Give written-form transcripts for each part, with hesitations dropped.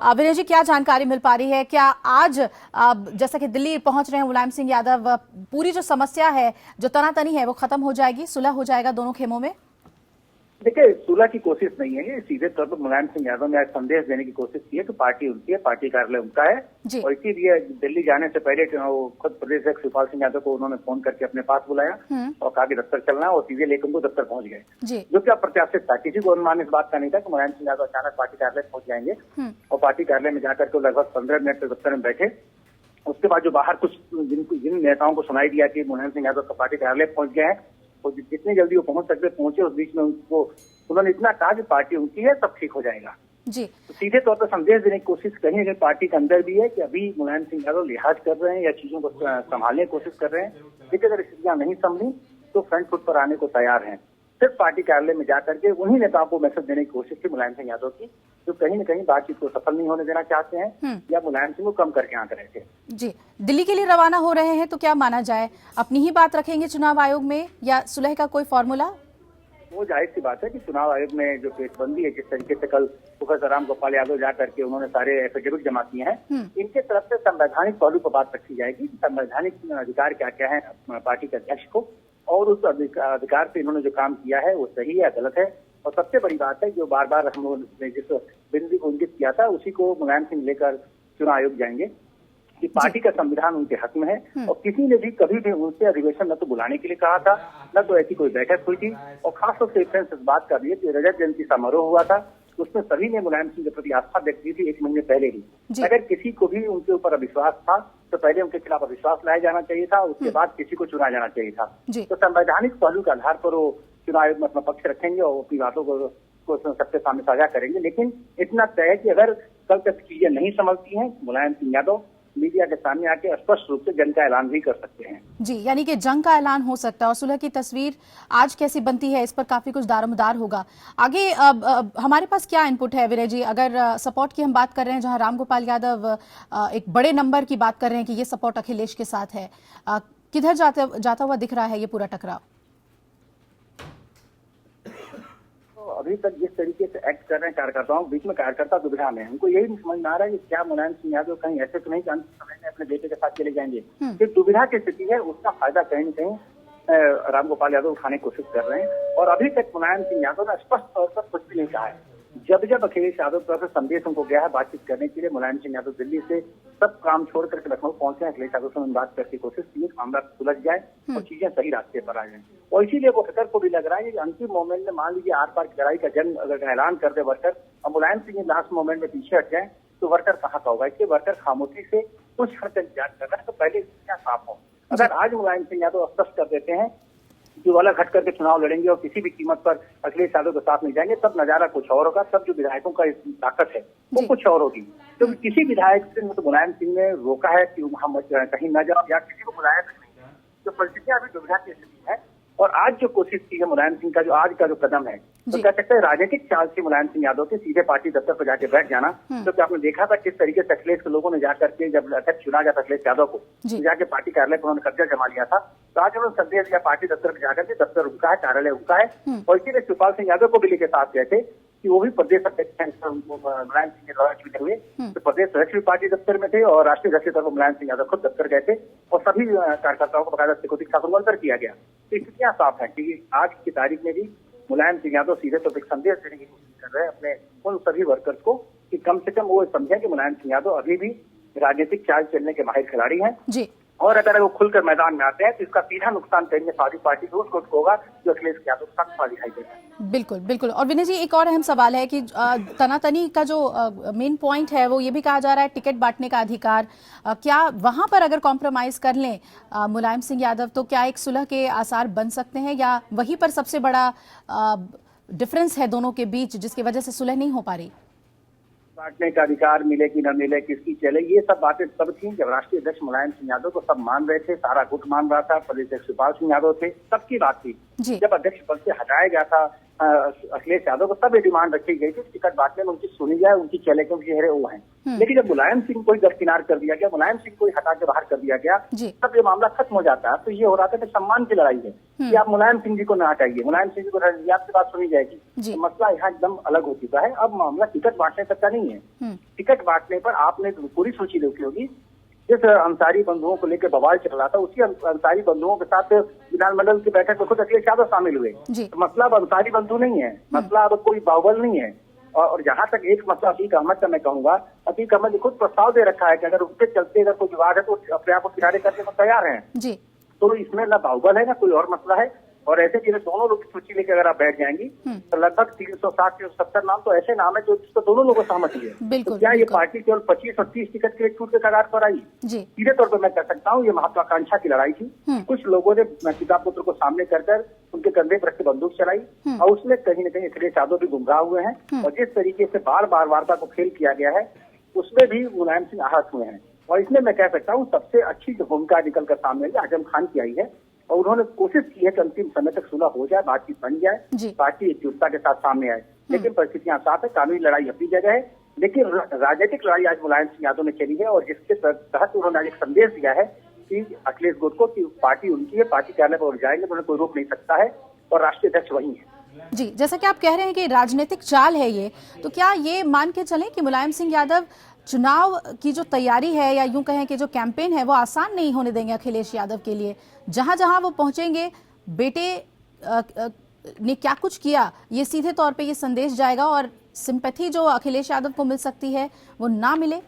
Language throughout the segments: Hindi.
विनय जी, क्या जानकारी मिल पा रही है? क्या आज जैसा कि दिल्ली पहुंच रहे हैं मुलायम सिंह यादव, पूरी जो समस्या है, जो तनातनी है, वो खत्म हो जाएगी, सुलह हो जाएगा दोनों खेमों में? देखिए, सुलह की कोशिश नहीं है। ये सीधे तौर पर मुलायम सिंह यादव ने आज संदेश देने की कोशिश की है कि पार्टी उनकी है, पार्टी कार्यालय उनका है। और इसीलिए दिल्ली जाने से पहले खुद प्रदेश अध्यक्ष शिवपाल सिंह यादव को उन्होंने फोन करके अपने पास बुलाया और कहा कि दफ्तर चलना है, और सीधे लेकर उनको दफ्तर पहुंच गए, जो कि अप्रत्याशित था। किसी को अनुमान इस बात का नहीं था कि मुलायम सिंह यादव अचानक पार्टी कार्यालय पहुंच जाएंगे। और पार्टी कार्यालय में जाकर के लगभग 15 मिनट तक दफ्तर में बैठे। उसके बाद जो बाहर कुछ जिन नेताओं को सुनाई दिया कि मुलायम सिंह यादव पार्टी कार्यालय पहुंच गए हैं, और जितनी जल्दी वो पहुंच सकते पहुंचे, उस बीच में उन्होंने इतना कहा कि पार्टी उनकी है, सब ठीक हो जाएगा। जी। तो सीधे तौर पर संदेश देने की कोशिश कहीं ना कहीं पार्टी के अंदर भी है कि अभी मुलायम सिंह यादव लिहाज कर रहे हैं या चीजों को संभालने की कोशिश कर रहे हैं। लेकिन अगर स्थितियां नहीं संभली तो फ्रंट फुट पर आने को तैयार हैं। सिर्फ पार्टी कार्यालय में जाकर के उन्हीं नेताओं को मैसेज देने की कोशिश की मुलायम सिंह यादव की, जो कहीं न कहीं बातचीत को सफल नहीं होने देना चाहते हैं या मुलायम सिंह को कम करके आंक रहे थे। जी, दिल्ली के लिए रवाना हो रहे हैं, तो क्या माना जाए, अपनी ही बात रखेंगे चुनाव आयोग में या सुलह का कोई फॉर्मूला? वो जाहिर सी बात है कि चुनाव आयोग में जो पेशबंदी है, जिस तरीके से कल प्रोफेसर राम गोपाल यादव जाकर के उन्होंने सारे एफिडेविट जमा किए हैं, इनके तरफ से संवैधानिक पहलू पर बात रखी जाएगी। संवैधानिक अधिकार क्या क्या है पार्टी के अध्यक्ष को, और उस अधिकार पे इन्होंने जो काम किया है वो सही है या गलत है। और सबसे बड़ी बात है, जो बार बार हम लोगों ने जिस बिंदु को इंगित किया था, उसी को मुलायम सिंह लेकर चुनाव आयोग जाएंगे कि पार्टी का संविधान उनके हक में है। और किसी ने भी कभी भी उनसे अधिवेशन न तो बुलाने के लिए कहा था, न तो ऐसी कोई बैठक हुई थी। और खासतौर से रेफरेंस इस बात का भी है कि रजत जयंती समारोह हुआ था, उसमें सभी ने मुलायम सिंह के प्रति आस्था व्यक्त की थी 1 महीने पहले ही। अगर किसी को भी उनके ऊपर अविश्वास था तो पहले उनके खिलाफ अविश्वास लाया जाना चाहिए था, उसके बाद किसी को चुना जाना चाहिए था। तो संवैधानिक पहलू के आधार पर वो चुनाव आयोग में अपना पक्ष रखेंगे और अपनी बातों को सबके सामने साझा करेंगे। लेकिन इतना तय है कि अगर कल तक चीजें नहीं संभलती हैं, मुलायम सिंह यादव मीडिया के सामने आके स्पष्ट रूप से जंग का ऐलान भी कर सकते हैं। जी, यानी कि जंग का ऐलान हो सकता है। और सुलह की तस्वीर आज कैसी बनती है, इस पर काफी कुछ दारोमदार होगा। आगे हमारे पास क्या इनपुट है विनय जी? अगर सपोर्ट की हम बात कर रहे हैं, जहां रामगोपाल यादव एक बड़े नंबर की बात कर रहे हैं कि ये सपोर्ट अखिलेश के साथ है, किधर जाता हुआ दिख रहा है ये पूरा टकराव? अभी तक जिस तरीके से एक्ट कर रहे हैं कार्यकर्ताओं, बीच में कार्यकर्ता दुविधा में, हमको यही नहीं समझ में आ रहा है कि क्या मुलायम सिंह यादव कहीं ऐसे तो नहीं समझने अपने बेटे के साथ चले जाएंगे। जो दुविधा की स्थिति है, उसका फायदा कहीं न कहीं रामगोपाल यादव उठाने की कोशिश कर रहे हैं। और अभी तक मुलायम सिंह यादव ने स्पष्ट तौर पर कुछ भी नहीं कहा है। जब जब अखिलेश यादव की तरफ से संदेश उनको गया है बातचीत करने के लिए, मुलायम सिंह यादव दिल्ली से सब काम छोड़ करके लखनऊ पहुंचे हैं। अखिलेश यादव से बात करने की कोशिश की, मामला सुलझ जाए और चीजें सही रास्ते पर आ जाए। और इसीलिए वो फिक्र को भी लग रहा है कि अंतिम मोमेंट में मान लीजिए आर पार की लड़ाई का जंग अगर ऐलान कर दे वर्कर, और मुलायम सिंह लास्ट मोमेंट में पीछे हट जाए, तो वर्कर कहाँ का होगा। इसलिए वर्कर खामोशी से कुछ हद तक इंतजार कर रहे हैं, तो पहले स्थितियां साफ हो। अगर आज मुलायम सिंह यादव स्पष्ट कर देते हैं जो वाला घट करके चुनाव लड़ेंगे और किसी भी कीमत पर अखिलेश यादव के साथ नहीं जाएंगे, तब नजारा कुछ और होगा। तब जो विधायकों का ताकत है वो कुछ और होगी। तो किसी विधायक से तो मुलायम सिंह ने रोका है कि हम कहीं न जाओ, या किसी को बुलाया नहीं। तो परिस्थितियां अभी दुविधा की स्थिति है। और आज जो कोशिश की है मुलायम सिंह का, जो आज का जो कदम है, तो कह सकते हैं राजनीतिक चाल से मुलायम सिंह यादव के सीधे पार्टी दफ्तर पर जाके बैठ जाना। तो आपने देखा था किस तरीके से अखिलेश के लोगों ने जाकर के, जब अध्यक्ष चुना गया था अखिलेश यादव को, जाके पार्टी कार्यालय पर उन्होंने कब्जा जमा लिया था। तो आज उन्होंने संदेश दिया पार्टी दफ्तर पर जाकर के, दफ्तर उनका है, कार्यालय उनका है। और इसीलिए शिवपाल सिंह यादव को दिल्ली के साथ गए थे कि वो भी प्रदेश अध्यक्ष हैं। मुलायम सिंह के द्वारा चुने हुए तो प्रदेश अध्यक्ष भी पार्टी दफ्तर में थे, और राष्ट्रीय अध्यक्ष के तौर पर मुलायम सिंह यादव खुद दफ्तर गए थे। और सभी कार्यकर्ताओं को बकायदा सिक्योरिटी के साथ मंतर किया गया। तो स्थितियां साफ है कि आज की तारीख में भी मुलायम सिंह यादव सीधे तौर पर संदेश देने की कोशिश कर रहे हैं अपने उन सभी वर्कर्स को कि कम से कम वो समझें कि मुलायम सिंह यादव अभी भी राजनीतिक चाल चलने के माहिर खिलाड़ी हैं। और अगर वो खुलकर मैदान में आते हैं तो इसका सीधा नुकसान करेंगे सारी पार्टी को, उसको होगा जो अखिलेश यादव का साथ दिखाई देता है। बिल्कुल बिल्कुल। और विनय जी, एक और अहम सवाल है कि तनातनी का जो मेन पॉइंट है, वो ये भी कहा जा रहा है टिकट बांटने का अधिकार, क्या वहां पर अगर कॉम्प्रोमाइज कर लें मुलायम सिंह यादव, तो क्या एक सुलह के आसार बन सकते हैं, या वहीं पर सबसे बड़ा डिफरेंस है दोनों के बीच जिसकी वजह से सुलह नहीं हो पा रही? बांटने का अधिकार मिले कि न मिले, किसकी चले, ये सब बातें तब थी जब राष्ट्रीय अध्यक्ष मुलायम सिंह यादव को सब मान रहे थे, सारा गुट मान रहा था, प्रदेश अध्यक्ष शिवपाल सिंह यादव थे, सबकी बात थी। जब अध्यक्ष पद से हटाया गया था अखिलेश यादव को तब ये डिमांड रखी गई थी टिकट बांटने में उनकी सुनी जाए, उनकी चले क्योंकि चेहरे वो हैं। लेकिन जब मुलायम सिंह को दरकिनार कर दिया गया, मुलायम सिंह को हटा के बाहर कर दिया गया, तब ये मामला खत्म हो जाता है। तो ये हो रहा था कि सम्मान की लड़ाई है कि आप मुलायम सिंह जी को ना हटाइए, मुलायम सिंह जी को आपकी बात सुनी जाएगी। तो मसला यहाँ एकदम अलग हो चुका है। अब मामला टिकट बांटने तक का नहीं है। टिकट बांटने पर आपने पूरी सूची देखी होगी, जिस अंसारी बंधुओं को लेकर बवाल चल रहा था, उसी अंसारी बंधुओं के साथ विधानमंडल की बैठक में खुद अखिलेश यादव शामिल हुए। तो मसला अब अंसारी बंधु नहीं है, मसला अब कोई बाहुबल नहीं है। और जहां तक एक मसला अतीक अहमद का मैं कहूंगा, अतीक अहमद ने खुद प्रस्ताव दे रखा है कि अगर उसके चलते अगर कोई विवाद है तो अपने आप को किनारे करने को तैयार है। तो इसमें न बाहुबल है न कोई और मसला है। और ऐसे जिन्हें दोनों लोग की सूची लेकर अगर आप बैठ जाएंगी तो लगभग 360-370 नाम तो ऐसे नाम है जो दोनों लोगों को सहमति है। तो क्या ये पार्टी केवल 25 और 30 टिकट के टूट के कगार पर आई? सीधे तौर पर मैं कह सकता हूँ ये महत्वाकांक्षा की लड़ाई थी। कुछ लोगों ने पिता पुत्र को सामने कर उनके कंधे पर रख के बंदूक चलाई और उसमें कहीं न कहीं अखिलेश यादव भी गुमराह हुए हैं। और जिस तरीके से बार बार वार्ता को फेल किया गया है उसमें भी मुलायम सिंह आहत हुए हैं। और इसमें मैं कह सकता हूँ सबसे अच्छी जो भूमिका निकल कर सामने आई आजम खान की आई है। और उन्होंने कोशिश की है कि अंतिम समय तक सुलह हो जाए, बातचीत बन जाए, पार्टी एकजुटता के साथ सामने आए। लेकिन परिस्थितियां साफ है, कानूनी लड़ाई अपनी जगह है, लेकिन राजनीतिक लड़ाई आज मुलायम सिंह यादव ने चली है। और जिसके तहत उन्होंने आज एक संदेश दिया है कि अखिलेश गोट को कि पार्टी उनकी है, पार्टी कार्यालय पर जाएंगे तो उन्हें कोई रोक नहीं सकता है और राष्ट्रीय अध्यक्ष वही है। जी, जैसा कि आप कह रहे हैं कि राजनीतिक चाल है ये, तो क्या ये मान के चलें कि मुलायम सिंह यादव चुनाव की जो तैयारी है या यूं कहें कि जो कैंपेन है वो आसान नहीं होने देंगे अखिलेश यादव के लिए? जहां जहां वो पहुंचेंगे, बेटे ने क्या कुछ किया, ये सीधे तौर पे ये संदेश जाएगा और सिंपैथी जो अखिलेश यादव को मिल सकती है वो ना मिले।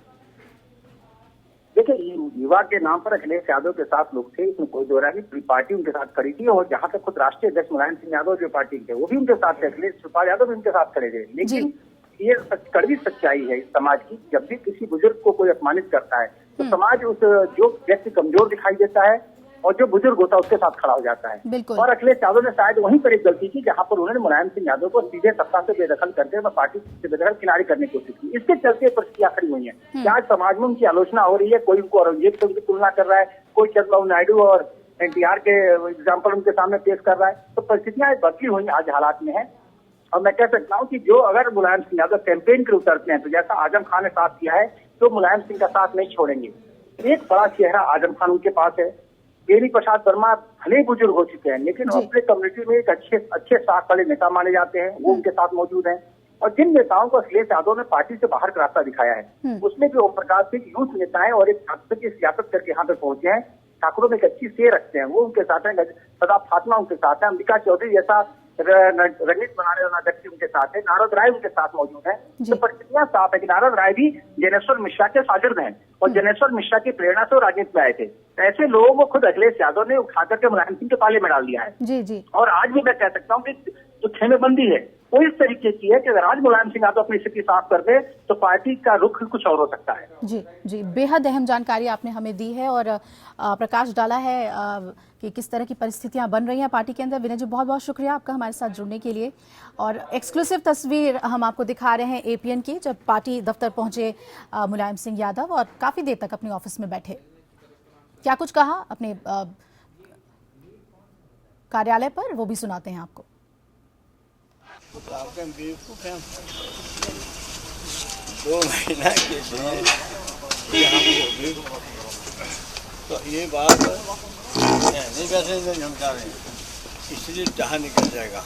देखिए, युवा के नाम पर अखिलेश यादव के साथ लोग थे, इसमें कोई दो राय नहीं। पार्टी उनके साथ खड़ी थी और जहां तक खुद राष्ट्रीय अध्यक्ष मुलायम सिंह यादव जो पार्टी के वो भी उनके साथ थे, अखिलेश शिवपाल यादव भी उनके साथ खड़े थे। लेकिन ये कड़वी सच्चाई है इस समाज की, जब भी किसी बुजुर्ग को कोई अपमानित करता है तो समाज उस जो व्यक्ति कमजोर दिखाई देता है और जो बुजुर्ग होता है उसके साथ खड़ा हो जाता है। और अखिलेश यादव ने शायद वहीं पर एक गलती की जहां पर उन्होंने मुलायम सिंह यादव को सीधे सत्ता से बेदखल करके पार्टी से बेदखल किनारे करने की कोशिश की। इसके चलते परिस्थितियां खड़ी हुई है कि आज समाज में उनकी आलोचना हो रही है, कोई उनको औरंगजेब से उनकी तुलना कर रहा है, कोई चंद्रबाबू नायडू और एनटीआर के एग्जाम्पल उनके सामने पेश कर रहा है। तो परिस्थितियां बदली हुई आज हालात में है। और मैं कह सकता हूं कि जो अगर मुलायम सिंह यादव कैंपेन के उतरते हैं तो जैसा आजम खान ने साथ किया है तो मुलायम सिंह का साथ नहीं छोड़ेंगे। एक बड़ा चेहरा आजम खान उनके पास है। बेनी प्रसाद वर्मा भले बुजुर्ग हो चुके हैं लेकिन अपने कम्युनिटी में एक अच्छे साख वाले नेता माने जाते हैं, वो उनके साथ मौजूद हैं। और जिन नेताओं को अखिलेश यादव ने पार्टी से बाहर का रास्ता दिखाया है उसमें भी ओम प्रकाश सिंह यूथ नेता है और एक ठाकुर की सियासत करके यहाँ पे पहुंचे हैं। ठाकुरों में एक अच्छी से रखते हैं, वो उनके साथ है। सदा फातिमा उनके साथ है, अंबिका चौधरी जैसा रणनीति बनाने वाला व्यक्ति उनके साथ है, नारद राय उनके साथ मौजूद है। तो परिस्थितियां साफ है कि नारद राय भी जनेश्वर मिश्रा के शागिर्द हैं और जनेश्वर मिश्रा की प्रेरणा से राजनीति में आए थे। ऐसे लोगों को खुद अखिलेश यादव ने उठा करके मुलायम सिंह के पाले में डाल दिया है। और आज भी मैं कह सकता हूँ कि जो खेमेबंदी है वो इस तरीके की है कि अगर आज मुलायम सिंह यादव अपनी स्थिति साफ कर दे तो पार्टी का रुख कुछ और हो सकता है। जी, बेहद अहम जानकारी आपने हमें दी है और प्रकाश डाला है कि किस तरह की परिस्थितियां बन रही हैं पार्टी के अंदर। विनय जी, बहुत बहुत शुक्रिया आपका हमारे साथ जुड़ने के लिए। और एक्सक्लूसिव तस्वीर हम आपको दिखा रहे हैं एपीएन की, जब पार्टी दफ्तर पहुंचे मुलायम सिंह यादव और काफी देर तक अपने ऑफिस में बैठे। क्या कुछ कहा अपने कार्यालय पर, वो भी सुनाते हैं आपको। दो महीना के लिए तो ये बात नहीं कैसे समझा रहे हैं, इसलिए जहाँ निकल जाएगा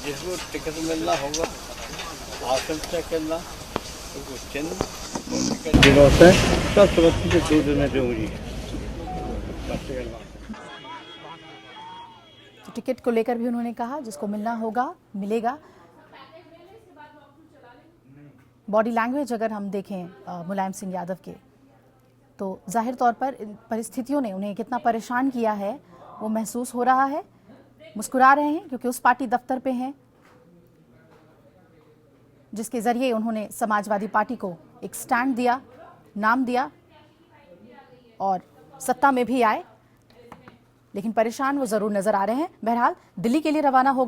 जिसको टिकट मिलना होगा आसन तय करना तो चिन्ह दिनों से सब सुरक्षित से दूर देना जरूरी है। टिकट को लेकर भी उन्होंने कहा जिसको मिलना होगा मिलेगा। बॉडी लैंग्वेज अगर हम देखें मुलायम सिंह यादव के तो जाहिर तौर पर इन परिस्थितियों ने उन्हें कितना परेशान किया है वो महसूस हो रहा है। मुस्कुरा रहे हैं क्योंकि उस पार्टी दफ्तर पे हैं जिसके जरिए उन्होंने समाजवादी पार्टी को एक स्टैंड दिया, नाम दिया और सत्ता में भी आए, लेकिन परेशान वो जरूर नजर आ रहे हैं। बहरहाल दिल्ली के लिए रवाना हो गए।